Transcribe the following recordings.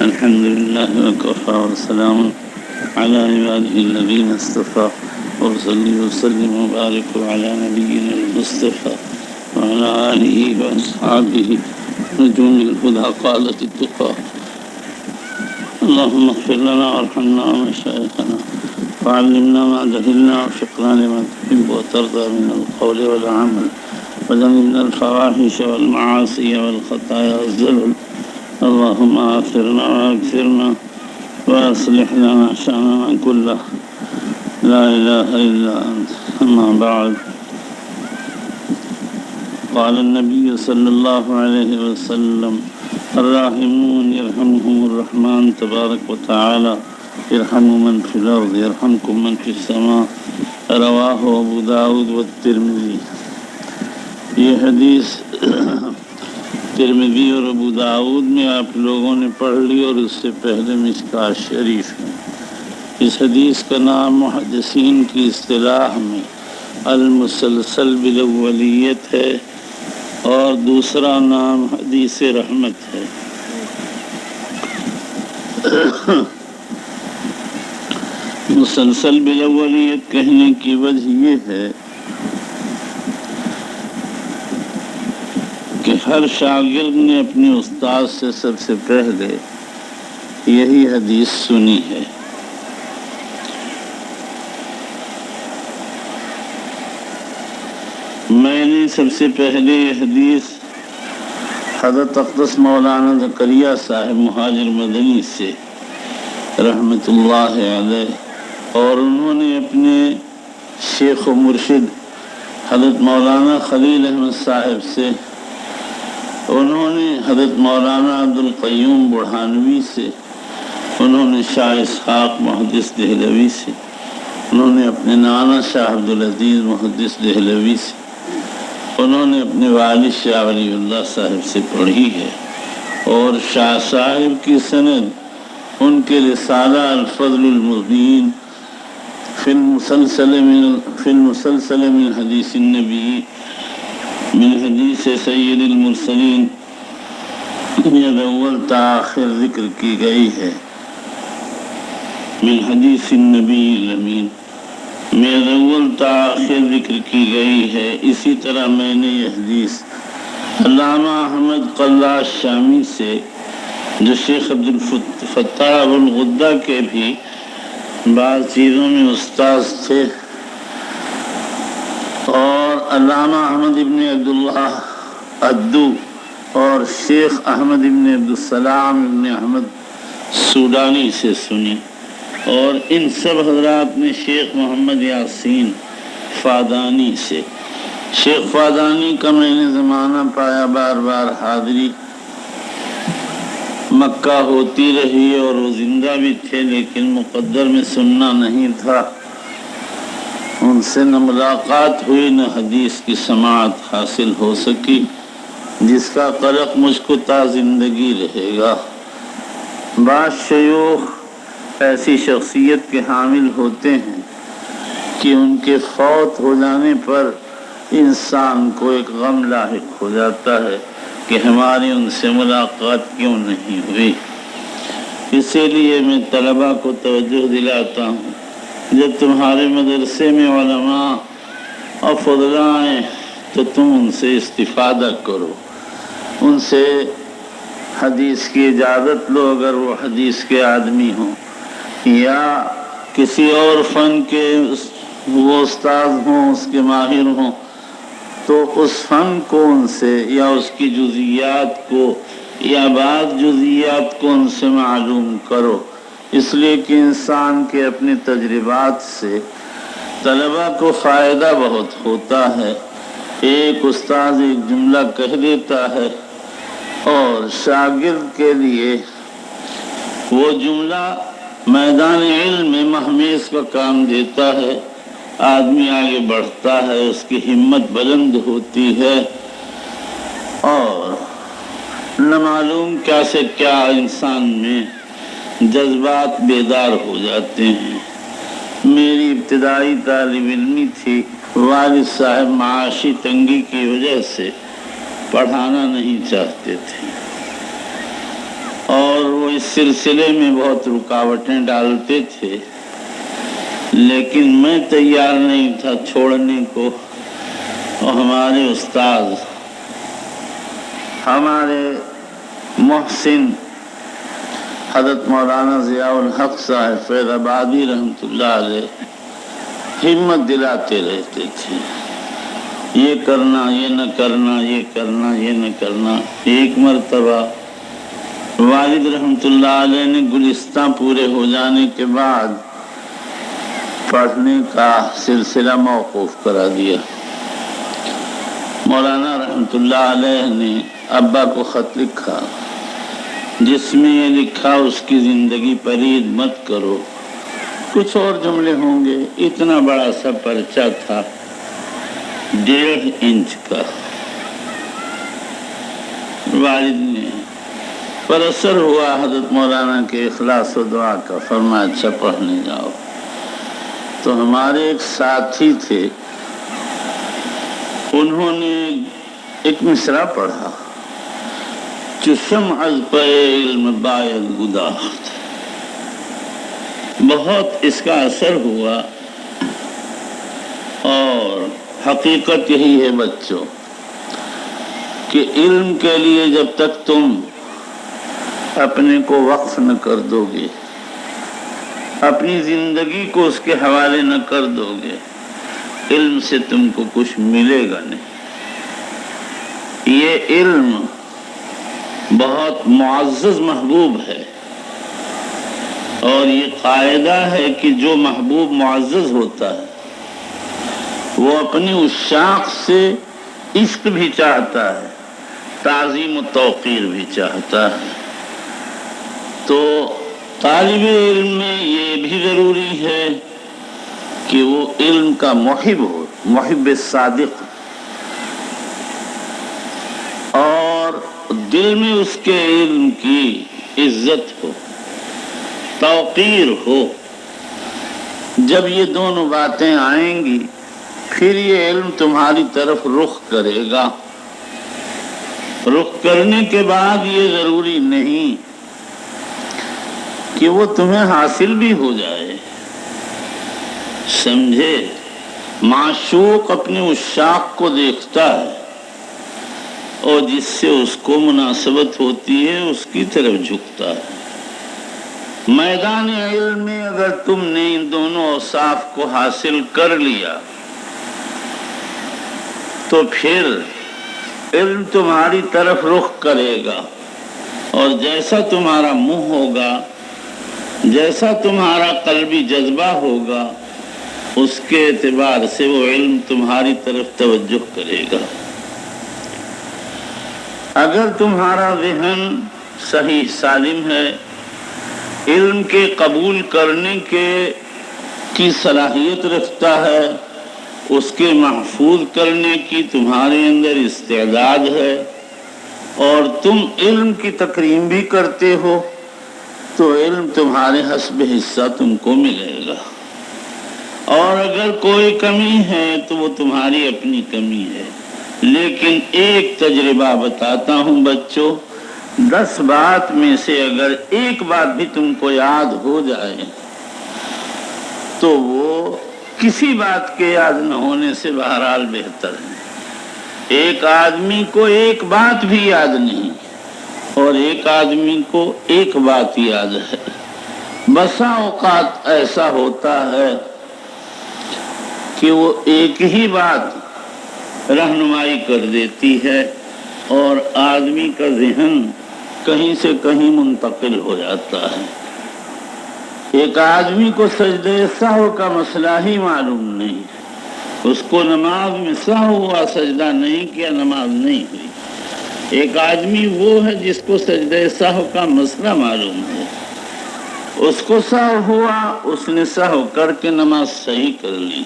الحمد لله وكفى وسلام على عباده الذين اصطفى وصلي وسلم وبارك على نبينا المصطفى وعلى آله وأصحابه نجوم الهدى قادة التقى. اللهم اغفر لنا وارحمنا ومشايخنا وعلمنا ما جهلنا وفقنا لما تحب وترضى من القول والعمل وجنبنا الفواحش والمعاصي والخطايا والزلل. اللهم آثرنا وأكثرنا وأصلح لنا شأننا كله. لا إله إلا أنت. أما بعد، قال النبي صلى الله عليه وسلم: الراحمون يرحمهم الرحمن تبارك وتعالى ارحموا من في الأرض يرحمكم من في السماء. رواه ابو داود والترمذی. یہ حدیث ترمذی اور ابو داود میں آپ لوگوں نے پڑھ لی اور اس سے پہلے مشکات شریف میں. اس حدیث کا نام محدثین کی اصطلاح میں المسلسل بالاولیت ہے اور دوسرا نام حدیث رحمت ہے. مسلسل بالاولیت کہنے کی وجہ یہ ہے کہ ہر شاگرد نے اپنے استاد سے سب سے پہلے یہی حدیث سنی ہے. میں نے سب سے پہلے یہ حدیث حضرت اقدس مولانا زکریا صاحب مہاجر مدنی سے رحمت اللہ علیہ، اور انہوں نے اپنے شیخ و مرشد حضرت مولانا خلیل احمد صاحب سے، انہوں نے حضرت مولانا عبدالقیوم بڑھانوی سے، انہوں نے شاہ اسحاق محدث دہلوی سے، انہوں نے اپنے نانا شاہ عبدالعزیز محدث دہلوی سے، انہوں نے اپنے والد شاہ ولی اللہ صاحب سے پڑھی ہے. اور شاہ صاحب کی سند ان کے رسالہ الفضل المبین فی المسلسل من حدیث النبی من حدیث سید المرسلین من اول تا آخر ذکر کی گئی ہے. من حدیث النبی الامین من اول تا آخر ذکر کی گئی ہے. اسی طرح میں نے یہ حدیث علامہ احمد قلاش شامی سے، جو شیخ عبدالفتاح الغدہ کے بھی بعض چیزوں میں استاذ تھے، اور علامہ احمد ابن عبداللہ عدو اور شیخ احمد ابن عبدالسلام ابن احمد سوڈانی سے سنی. اور ان سب حضرات نے شیخ محمد یاسین فادانی سے. شیخ فادانی کا میں نے زمانہ پایا، بار بار حاضری مکہ ہوتی رہی اور وہ زندہ بھی تھے، لیکن مقدر میں سننا نہیں تھا. ان سے نہ ملاقات ہوئی، نہ حدیث کی سماعت حاصل ہو سکی، جس کا قلق مجھ کو تا زندگی رہے گا. بعض شیوخ ایسی شخصیت کے حامل ہوتے ہیں کہ ان کے فوت ہو جانے پر انسان کو ایک غم لاحق ہو جاتا ہے کہ ہماری ان سے ملاقات کیوں نہیں ہوئی. اسی لیے میں طلباء کو توجہ دلاتا ہوں، جب تمہارے مدرسے میں علماء اور فضلاء آئیں تو تم ان سے استفادہ کرو، ان سے حدیث کی اجازت لو اگر وہ حدیث کے آدمی ہوں، یا کسی اور فن کے وہ استاذ ہوں، اس کے ماہر ہوں، تو اس فن کو ان سے یا اس کی جزیات کو یا بعض جزیات کو ان سے معلوم کرو. اس لیے کہ انسان کے اپنے تجربات سے طلباء کو فائدہ بہت ہوتا ہے. ایک استاذ ایک جملہ کہہ دیتا ہے اور شاگرد کے لیے وہ جملہ میدان علم میں محمیز کا کام دیتا ہے. آدمی آگے بڑھتا ہے، اس کی ہمت بلند ہوتی ہے، اور نہ معلوم کیا سے کیا انسان میں جذبات بیدار ہو جاتے ہیں. میری ابتدائی طالب علمی تھی، والد صاحب معاشی تنگی کی وجہ سے پڑھانا نہیں چاہتے تھے، اور وہ وہ اس سلسلے میں بہت رکاوٹیں ڈالتے تھے، لیکن میں تیار نہیں تھا چھوڑنے کو، اور ہمارے استاد ہمارے محسن حضرت مولانا ضیاء الحق صاحب فیض آبادی رحمۃ اللہ علیہ ہمت دلاتے رہتے تھے، یہ کرنا، یہ نہ کرنا، یہ کرنا، یہ نہ کرنا۔ ایک مرتبہ والد رحمۃ اللہ علیہ نے گلستان پورے ہو جانے کے بعد پڑھنے کا سلسلہ موقوف کرا دیا۔ مولانا رحمۃ اللہ علیہ نے ابا کو خط لکھا جس میں یہ لکھا اس کی زندگی پلید مت کرو، کچھ اور جملے ہوں گے۔ اتنا بڑا سا پرچہ تھا 1.5 انچ کا۔ والد نے پر اثر ہوا حضرت مولانا کے اخلاص و دعا کا، فرمایا اچھا پڑھنے جاؤ۔ تو ہمارے ایک ساتھی تھے، انہوں نے ایک مصرع پڑھا، چشم از پہ علم باید گداخت۔ بہت اس کا اثر ہوا، اور حقیقت یہی ہے بچوں کہ علم کے لیے جب تک تم اپنے کو وقف نہ کر دو گے، اپنی زندگی کو اس کے حوالے نہ کر دو گے، علم سے تم کو کچھ ملے گا نہیں۔ یہ علم بہت معزز محبوب ہے، اور یہ قاعدہ ہے کہ جو محبوب معزز ہوتا ہے وہ اپنی عشاق سے عشق بھی چاہتا ہے، تعظیم و توقیر بھی چاہتا ہے۔ تو طالب علم میں یہ بھی ضروری ہے کہ وہ علم کا محب ہو، محب صادق، اور دل میں اس کے علم کی عزت ہو، توقیر ہو۔ جب یہ دونوں باتیں آئیں گی پھر یہ علم تمہاری طرف رخ کرے گا۔ رخ کرنے کے بعد یہ ضروری نہیں کہ وہ تمہیں حاصل بھی ہو جائے، سمجھے؟ معشوق اپنے عشاق کو دیکھتا ہے اور جس سے اس کو مناسبت ہوتی ہے اس کی طرف جھکتا ہے۔ میدان علم میں اگر تم نے ان دونوں اوصاف کو حاصل کر لیا تو پھر علم تمہاری طرف رخ کرے گا، اور جیسا تمہارا منہ ہوگا، جیسا تمہارا قلبی جذبہ ہوگا، اس کے اعتبار سے وہ علم تمہاری طرف توجہ کرے گا۔ اگر تمہارا ذہن صحیح سالم ہے، علم کے قبول کرنے کی صلاحیت رکھتا ہے، اس کے محفوظ کرنے کی تمہارے اندر استعداد ہے، اور تم علم کی تکریم بھی کرتے ہو، تو علم تمہارے حسب حصہ تم کو ملے گا۔ اور اگر کوئی کمی ہے تو وہ تمہاری اپنی کمی ہے۔ لیکن ایک تجربہ بتاتا ہوں بچوں، 10 بات میں سے اگر ایک بات بھی تم کو یاد ہو جائے تو وہ کسی بات کے یاد نہ ہونے سے بہرحال بہتر ہے۔ ایک آدمی کو ایک بات بھی یاد نہیں، اور ایک آدمی کو ایک بات یاد ہے۔ بسا اوقات ایسا ہوتا ہے کہ وہ ایک ہی بات رہنمائی کر دیتی ہے، اور آدمی کا ذہن کہیں سے کہیں منتقل ہو جاتا ہے۔ ایک آدمی کو سجدہ سہو کا مسئلہ ہی معلوم نہیں، اس کو نماز میں سہو ہوا، سجدہ نہیں کیا، نماز نہیں ہوئی۔ ایک آدمی وہ ہے جس کو سجدہ سہو کا مسئلہ معلوم ہے، اس کو سہو ہوا، اس نے سہو کر کے نماز صحیح کر لی۔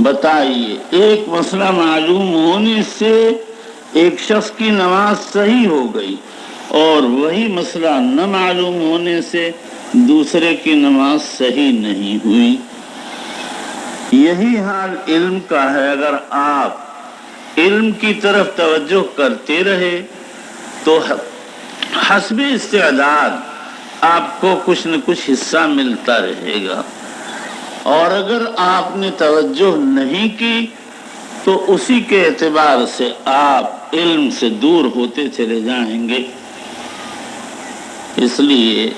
بتائیے، ایک مسئلہ معلوم ہونے سے ایک شخص کی نماز صحیح ہو گئی، اور وہی مسئلہ نہ معلوم ہونے سے دوسرے کی نماز صحیح نہیں ہوئی۔ یہی حال علم کا ہے۔ اگر آپ علم کی طرف توجہ کرتے رہے تو حسب استعداد آپ کو کچھ نہ کچھ حصہ ملتا رہے گا، اور اگر آپ نے توجہ نہیں کی تو اسی کے اعتبار سے آپ علم سے دور ہوتے چلے جائیں گے۔ اس لیے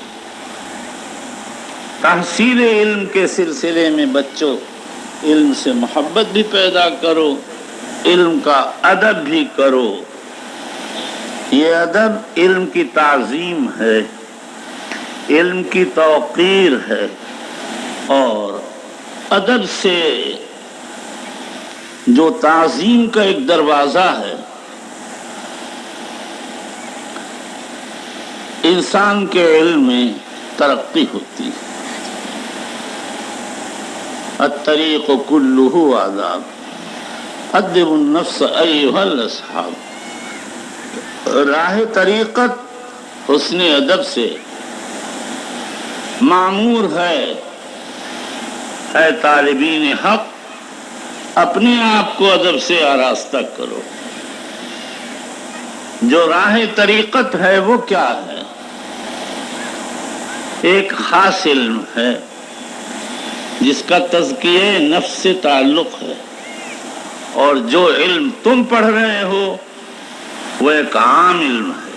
تحصیل علم کے سلسلے میں بچوں علم سے محبت بھی پیدا کرو، علم کا ادب بھی کرو۔ یہ ادب علم کی تعظیم ہے، علم کی توقیر ہے، اور ادب سے جو تعظیم کا ایک دروازہ ہے، انسان کے علم میں ترقی ہوتی ہے۔ الطریق کلہ آداب ادب النفس ایھا الاصحاب۔ راہ طریقت حسن ادب سے معمور ہے طالبین حق، اپنے آپ کو ادب سے آراستہ کرو۔ جو راہ طریقت ہے وہ کیا ہے؟ ایک خاص علم ہے جس کا تزکیہ نفس سے تعلق ہے، اور جو علم تم پڑھ رہے ہو وہ ایک عام علم ہے،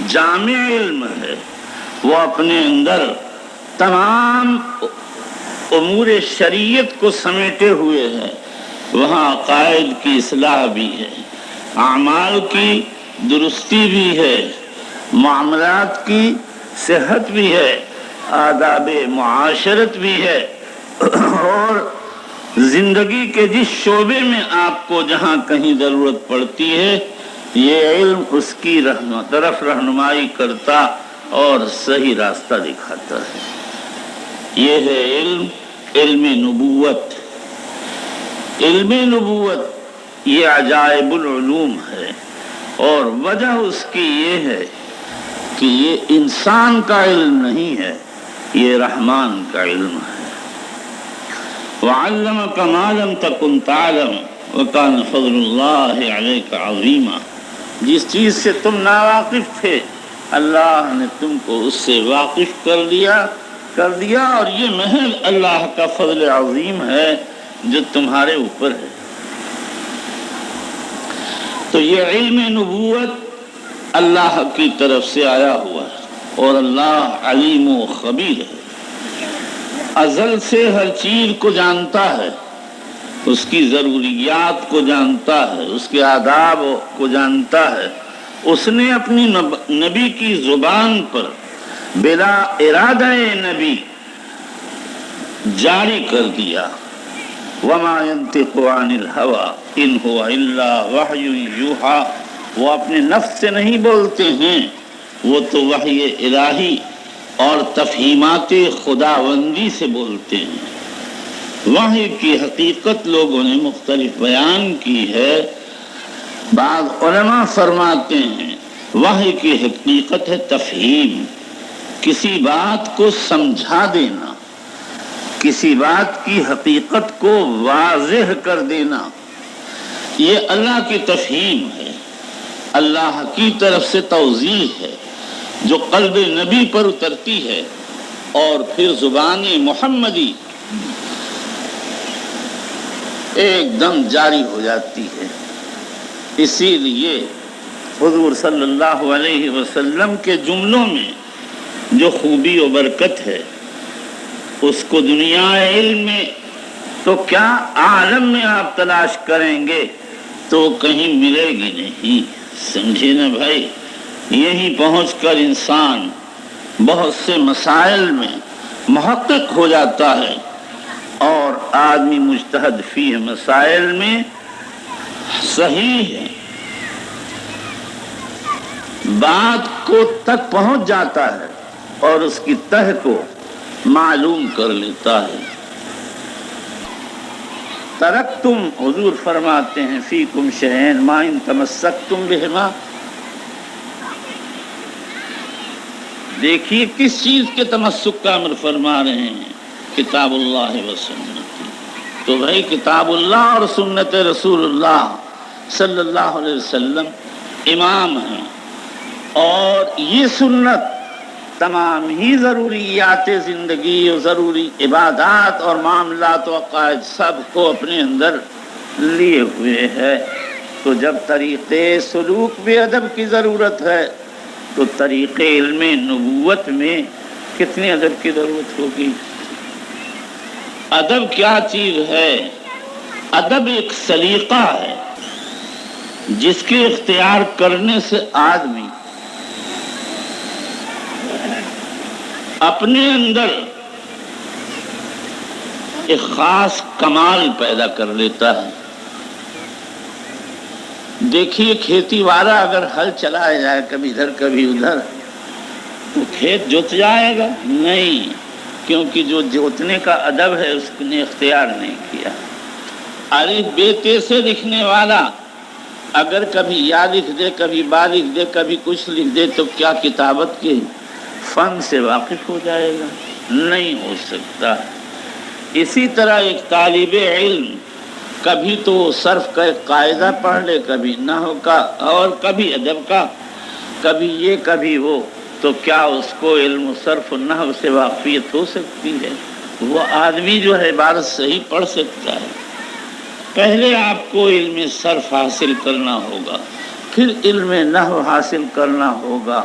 جامع علم ہے۔ وہ اپنے اندر تمام امور شریعت کو سمیٹے ہوئے ہے۔ وہاں عقائد کی اصلاح بھی ہے، اعمال کی درستی بھی ہے، معاملات کی صحت بھی ہے، آداب معاشرت بھی ہے، اور زندگی کے جس شعبے میں آپ کو جہاں کہیں ضرورت پڑتی ہے یہ علم اس کی طرف رہنمائی کرتا اور صحیح راستہ دکھاتا ہے۔ یہ ہے علم نبوت۔ علم نبوت یہ عجائب العلوم ہے، اور وجہ اس کی یہ ہے کہ یہ انسان کا علم نہیں ہے، یہ رحمان کا علم ہے۔ وَعَلَّمَكَ مَا لَمْ تَكُنْ تَعْلَمْ وَكَانَ فَضْلُ اللَّهِ عَلَيْكَ عَظِيمًا۔ جس چیز سے تم ناواقف تھے اللہ نے تم کو اس سے واقف کر دیا، اور یہ محض اللہ کا فضل عظیم ہے جو تمہارے اوپر ہے۔ تو یہ علم نبوت اللہ کی طرف سے آیا ہوا ہے، اور اللہ علیم و خبیر ہے، ازل سے ہر چیز کو جانتا ہے، اس کی ضروریات کو جانتا ہے، اس کے آداب کو جانتا ہے۔ اس نے اپنی نبی کی زبان پر بلا ارادہ نبی جاری کر دیا، وما ينطق عن الهوى ان هو الا وحی یوحى۔ وہ اپنے نفس سے نہیں بولتے ہیں، وہ تو وحی الہی اور تفہیمات خداوندی سے بولتے ہیں۔ وحی کی حقیقت لوگوں نے مختلف بیان کی ہے۔ بعض علماء فرماتے ہیں وحی کی حقیقت ہے تفہیم، کسی بات کو سمجھا دینا، کسی بات کی حقیقت کو واضح کر دینا، یہ اللہ کی تفہیم ہے، اللہ کی طرف سے توضیح ہے جو قلب نبی پر اترتی ہے اور پھر زبان محمدی ایک دم جاری ہو جاتی ہے۔ اسی لیے حضور صلی اللہ علیہ وسلم کے جملوں میں جو خوبی و برکت ہے اس کو دنیا علم میں تو کیا عالم میں آپ تلاش کریں گے تو کہیں ملے گی نہیں۔ سمجھے نا بھائی، یہیں پہنچ کر انسان بہت سے مسائل میں محقق ہو جاتا ہے، اور آدمی مجتہد فی مسائل میں صحیح ہے، بات کو تک پہنچ جاتا ہے اور اس کی تہ کو معلوم کر لیتا ہے۔ ترکتم، حضور فرماتے ہیں فیکم شیئین ما ان تمسکتم بہما۔ دیکھیے کس چیز کے تمسک کا امر فرما رہے ہیں، کتاب اللہ و سنت۔ تو بھائی کتاب اللہ اور سنت رسول اللہ صلی اللہ علیہ وسلم امام ہیں، اور یہ سنت تمام ہی ضروریات زندگی اور ضروری عبادات اور معاملات و عقائد سب کو اپنے اندر لیے ہوئے ہے۔ تو جب طریقے سلوک میں ادب کی ضرورت ہے تو طریقے علم نبوت میں کتنے ادب کی ضرورت ہوگی؟ ادب کیا چیز ہے؟ ادب ایک سلیقہ ہے جس کے اختیار کرنے سے آدمی اپنے اندر ایک خاص کمال پیدا کر لیتا ہے۔ دیکھیے کھیتی والا اگر ہل چلایا جائے کبھی ادھر کبھی ادھر تو کھیت جوت جائے گا؟ نہیں، کیونکہ جو جوتنے کا ادب ہے اس نے اختیار نہیں کیا۔ الف بے تے سے لکھنے والا اگر کبھی یا لکھ دے کبھی با لکھ دے کبھی کچھ لکھ دے تو کیا کتابت کے فن سے واقف ہو جائے گا؟ نہیں ہو سکتا۔ اسی طرح ایک طالب علم کبھی تو صرف کا ایک قاعدہ پڑھ لے کبھی نحو کا اور کبھی ادب کا، کبھی یہ کبھی وہ، تو کیا اس کو علم صرف و نحو سے واقفیت ہو سکتی ہے؟ وہ آدمی جو ہے عبارت صحیح پڑھ سکتا ہے؟ پہلے آپ کو علم صرف حاصل کرنا ہوگا، پھر علم نحو حاصل کرنا ہوگا،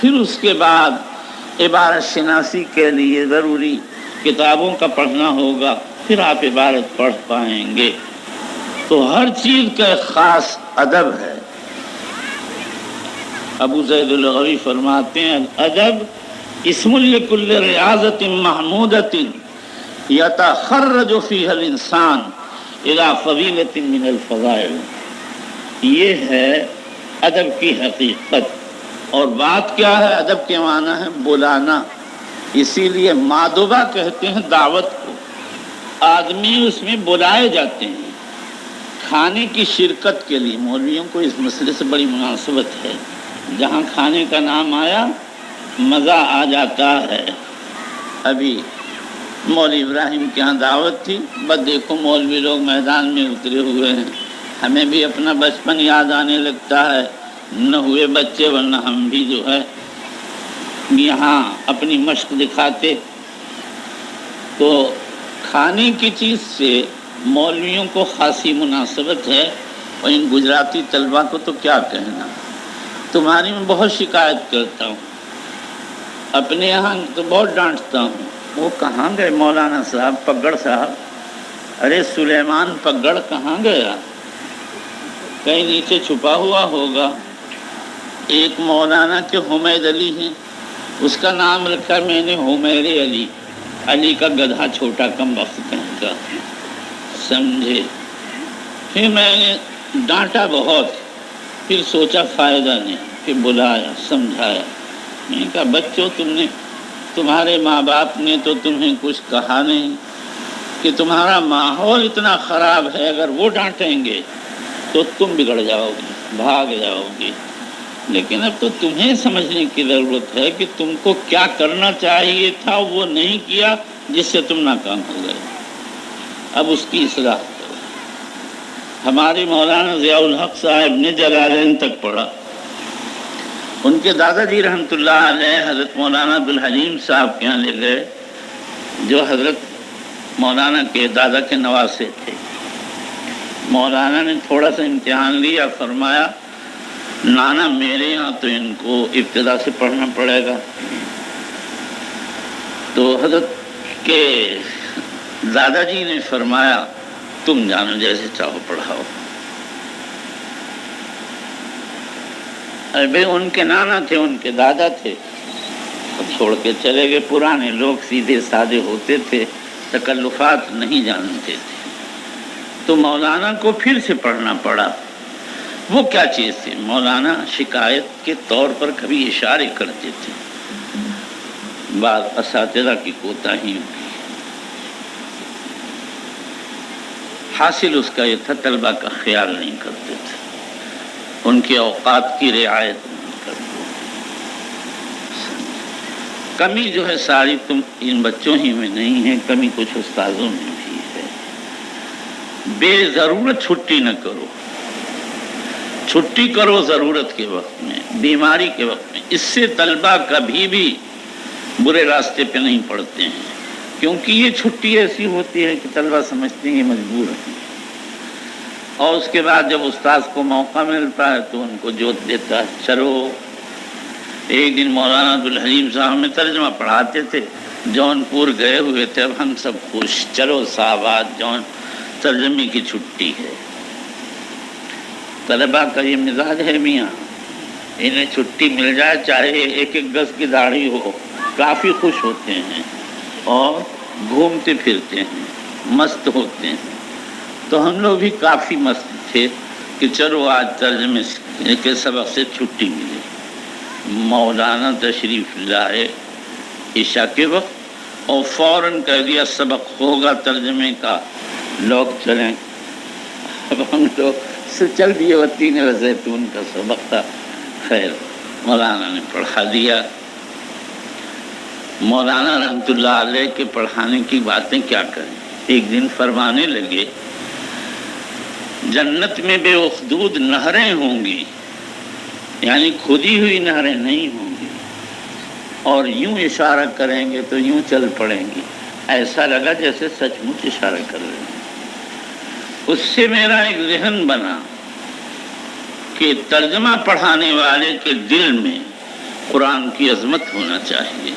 پھر اس کے بعد عبارت شناسی کے لیے ضروری کتابوں کا پڑھنا ہوگا، پھر آپ عبارت پڑھ پائیں گے۔ تو ہر چیز کا ایک خاص ادب ہے۔ ابو زید الغوی فرماتے ہیں الادب اسم لکل ریاضت محمودۃ یتخرج فیہا الانسان الی فضیلۃ من الفضائل۔ یہ ہے ادب کی حقیقت۔ اور بات کیا ہے؟ ادب کے معنی ہے بلانا، اسی لیے مادبہ کہتے ہیں دعوت کو۔ آدمی اس میں بلائے جاتے ہیں کھانے کی شرکت کے لیے۔ مولویوں کو اس مسئلے سے بڑی مناسبت ہے، جہاں کھانے کا نام آیا مزہ آ جاتا ہے۔ ابھی مولوی ابراہیم کے ہاں دعوت تھی، بس دیکھو مولوی لوگ میدان میں اترے ہوئے ہیں، ہمیں بھی اپنا بچپن یاد آنے لگتا ہے، نہ ہوئے بچے ورنہ ہم بھی جو ہے یہاں اپنی مشق دکھاتے۔ تو کھانے کی چیز سے مولویوں کو خاصی مناسبت ہے، اور ان گجراتی طلبہ کو تو کیا کہنا۔ تمہاری میں بہت شکایت کرتا ہوں، اپنے یہاں تو بہت ڈانٹتا ہوں، وہ کہاں گئے مولانا صاحب پگڑ صاحب؟ ارے سلیمان پگڑ کہاں گیا؟ کہیں نیچے چھپا ہوا ہوگا۔ ایک مولانا کے حمید علی ہیں، اس کا نام رکھا میں نے حمیر علی، علی کا گدھا چھوٹا کم وقت کہیں کا، سمجھے؟ پھر میں نے ڈانٹا بہت، پھر سوچا فائدہ نہیں، پھر بلایا سمجھایا، میں نے کہا بچوں تمہارے ماں باپ نے تو تمہیں کچھ کہا نہیں کہ تمہارا ماحول اتنا خراب ہے، اگر وہ ڈانٹیں گے تو تم بگڑ جاؤ گے، بھاگ جاؤ گے۔ لیکن اب تو تمہیں سمجھنے کی ضرورت ہے کہ تم کو کیا کرنا چاہیے تھا وہ نہیں کیا، جس سے تم ناکام ہو گئے۔ اب اس کی اصلاح کرو۔ ہمارے مولانا ضیاء الحق صاحب نے جلالین تک پڑھا، ان کے دادا جی رحمۃ اللہ علیہ حضرت مولانا عبدالحلیم صاحب کے یہاں لے گئے، جو حضرت مولانا کے دادا کے نواسے تھے۔ مولانا نے تھوڑا سا امتحان لیا، فرمایا نانا میرے یہاں تو ان کو ابتدا سے پڑھنا پڑے گا۔ تو حضرت کے دادا جی نے فرمایا تم جانو جیسے چاہو پڑھاؤ۔ ابھی ان کے نانا تھے، ان کے دادا تھے، چھوڑ کے چلے گئے۔ پرانے لوگ سیدھے سادے ہوتے تھے، تکلفات نہیں جانتے تھے، تو مولانا کو پھر سے پڑھنا پڑا۔ وہ کیا چیز تھی؟ مولانا شکایت کے طور پر کبھی اشارے کرتے تھے، بعض اساتذہ کی کوتاہیوں کی۔ حاصل اس کا یہ تھا طلبہ کا خیال نہیں کرتے تھے، ان کے اوقات کی رعایت نہیں کرتے۔ کمی جو ہے ساری تم ان بچوں ہی میں نہیں ہے، کمی کچھ استاذوں میں بھی ہے۔ بے ضرورت چھٹی نہ کرو، چھٹی کرو ضرورت کے وقت میں، بیماری کے وقت میں۔ اس سے طلبہ کبھی بھی برے راستے پہ نہیں پڑتے ہیں، کیونکہ یہ چھٹی ایسی ہوتی ہے کہ طلبہ سمجھتے ہیں یہ مجبور ہیں، اور اس کے بعد جب استاذ کو موقع ملتا ہے تو ان کو جوت دیتا ہے، چلو۔ ایک دن مولانا عبدالحلیم صاحب میں ترجمہ پڑھاتے تھے، جونپور گئے ہوئے تھے، اب ہم سب خوش، چلو صاحب آج جون ترجمے کی چھٹی ہے۔ طلبہ کا یہ مزاج ہے میاں، انہیں چھٹی مل جائے چاہے ایک ایک گز کی داڑھی ہو، کافی خوش ہوتے ہیں اور گھومتے پھرتے ہیں، مست ہوتے ہیں۔ تو ہم لوگ بھی کافی مست تھے کہ چلو آج ترجمے کے سبق سے چھٹی ملی۔ مولانا تشریف لائے عشاء کے وقت اور فوراً کہہ دیا سبق ہوگا ترجمے کا، لوگ چلیں۔ اب ہم لوگ سے چل دیے، وہ تین زیتون کا سبق تھا، خیر مولانا نے پڑھا دیا۔ مولانا رحمۃ اللہ علیہ کے پڑھانے کی باتیں کیا کریں، ایک دن فرمانے لگے جنت میں بے حدود نہریں ہوں گی، یعنی کھدی ہوئی نہریں نہیں ہوں گی، اور یوں اشارہ کریں گے تو یوں چل پڑیں گی، ایسا لگا جیسے سچ مچ اشارہ کر رہے ہیں۔ اس سے میرا ایک ذہن بنا کہ ترجمہ پڑھانے والے کے دل میں قرآن کی عظمت ہونا چاہیے،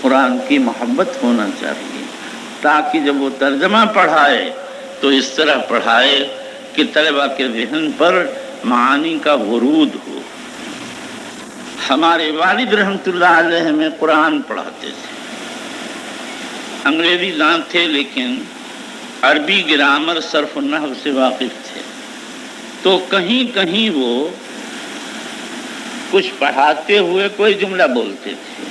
قرآن کی محبت ہونا چاہیے، تاکہ جب وہ ترجمہ پڑھائے تو اس طرح پڑھائے کہ طلبہ کے ذہن پر معانی کا ورود ہو۔ ہمارے والد رحمۃ اللہ علیہ میں قرآن پڑھاتے تھے، انگریزی دان تھے لیکن عربی گرامر صرف النحو سے واقف تھے، تو کہیں کہیں وہ کچھ پڑھاتے ہوئے کوئی جملہ بولتے تھے،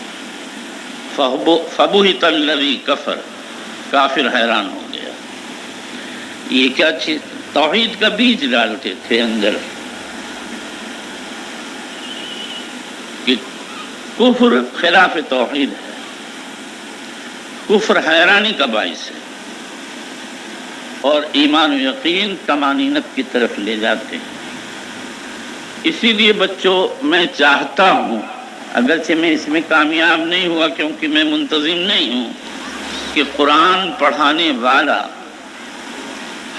فبہت الذی کفر، کافر حیران ہو گیا، یہ کیا چیز، توحید کا بیج ڈالتے تھے اندر کہ کفر خلاف توحید ہے، کفر حیرانی کا باعث ہے، اور ایمان و یقین طمانینت کی طرف لے جاتے ہیں۔ اسی لیے بچوں میں چاہتا ہوں، اگرچہ میں اس میں کامیاب نہیں ہوا کیونکہ میں منتظم نہیں ہوں، کہ قرآن پڑھانے والا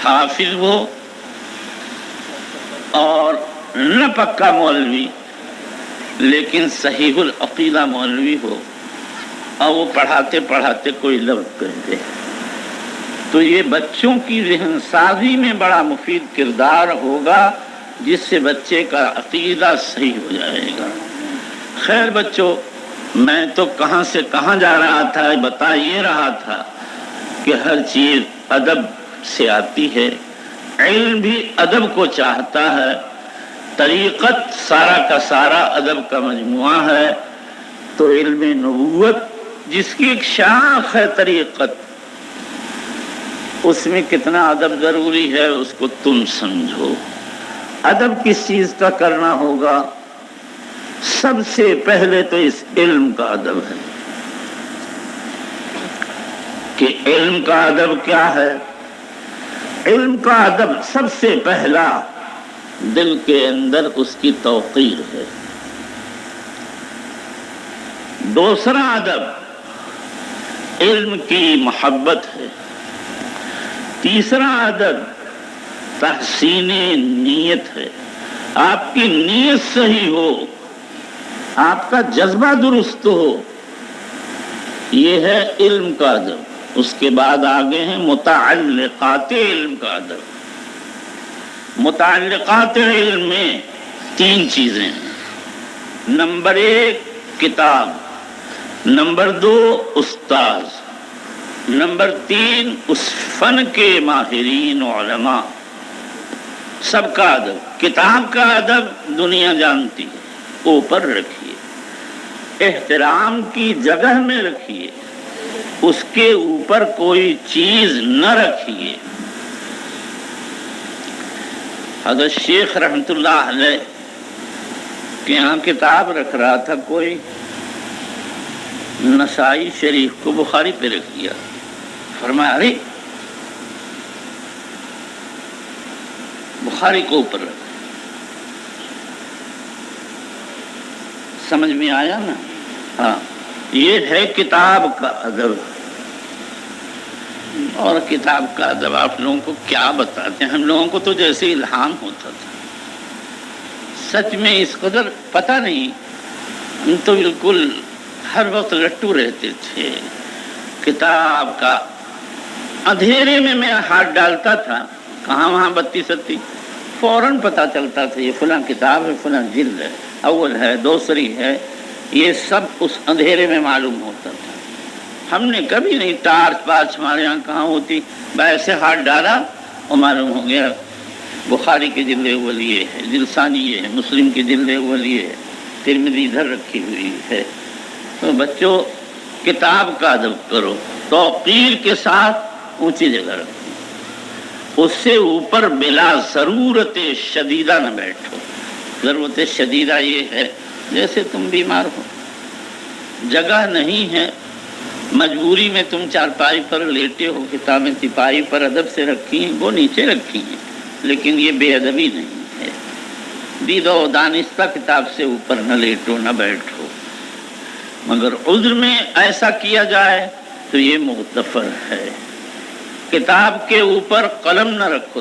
حافظ ہو اور نہ پکا مولوی لیکن صحیح العقیدہ مولوی ہو، اور وہ پڑھاتے پڑھاتے کوئی لفظ کہہ دے، تو یہ بچوں کی ذہن سازی میں بڑا مفید کردار ہوگا، جس سے بچے کا عقیدہ صحیح ہو جائے گا۔ خیر بچوں، میں تو کہاں سے کہاں جا رہا تھا، بتا یہ رہا تھا کہ ہر چیز ادب سے آتی ہے، علم بھی ادب کو چاہتا ہے، طریقت سارا کا سارا ادب کا مجموعہ ہے، تو علم نبوت جس کی ایک شاخ ہے طریقت، اس میں کتنا ادب ضروری ہے اس کو تم سمجھو۔ ادب کس چیز کا کرنا ہوگا؟ سب سے پہلے تو اس علم کا ادب ہے کہ علم کا ادب کیا ہے۔ علم کا ادب سب سے پہلا دل کے اندر اس کی توقیر ہے، دوسرا ادب علم کی محبت ہے، تیسرا ادب تحسین نیت ہے، آپ کی نیت صحیح ہو، آپ کا جذبہ درست ہو، یہ ہے علم کا ادب۔ اس کے بعد آگے ہیں متعلقات علم کا ادب۔ متعلقات علم میں تین چیزیں ہیں، نمبر ایک کتاب، نمبر دو استاذ، نمبر تین اس فن کے ماہرین علماء، سب کا ادب۔ کتاب کا ادب دنیا جانتی ہے، اوپر رکھیے، احترام کی جگہ میں رکھیے، اس کے اوپر کوئی چیز نہ رکھیے۔ حضرت شیخ رحمۃ اللہ علیہ کے یہاں کتاب رکھ رہا تھا کوئی، نسائی شریف کو بخاری پہ رکھ دیا، فرمایا ارے بخاری کو اوپر رکھ۔ سمجھ میں آیا نا؟ ہاں، یہ ہے کتاب کا ادب۔ اور کتاب کا ادب آپ لوگوں کو کیا بتاتے ہیں، ہم لوگوں کو تو جیسے الہام ہوتا تھا، سچ میں اس قدر پتہ نہیں، ہم تو بالکل ہر وقت لٹو رہتے تھے۔ کتاب کا اندھیرے میں میں ہاتھ ڈالتا تھا، کہاں وہاں بتی ستی، فوراً پتہ چلتا تھا یہ فلاں کتاب ہے، فلاں جلد ہے، اول ہے، دوسری ہے، یہ سب اس اندھیرے میں معلوم ہوتا تھا۔ ہم نے کبھی نہیں ٹارچ پارچ ہمارے یہاں کہاں ہوتی، ایسے ہاتھ ڈالا اور معلوم ہو گیا بخاری کی جلد اول یہ ہے، جلسانی یہ ہے، مسلم کی جلد اول یہ ہے، ترمذی ادھر رکھی ہوئی ہے۔ تو بچوں کتاب کا ادب کرو، توقیر کے ساتھ اونچی جگہ رکھو، اس سے اوپر بلا ضرورت شدیدہ نہ بیٹھو۔ ضرورت شدیدہ یہ ہے جیسے تم بیمار ہو، جگہ نہیں ہے، مجبوری میں تم چارپائی پر لیٹے ہو، کتابیں تپائی پر ادب سے رکھی ہیں، وہ نیچے رکھی ہیں، لیکن یہ بے ادبی نہیں ہے۔ دید و دانستہ کتاب سے اوپر نہ لیٹو نہ بیٹھو، مگر عذر میں ایسا کیا جائے تو یہ مغتفر ہے۔ کتاب کے اوپر قلم نہ رکھو۔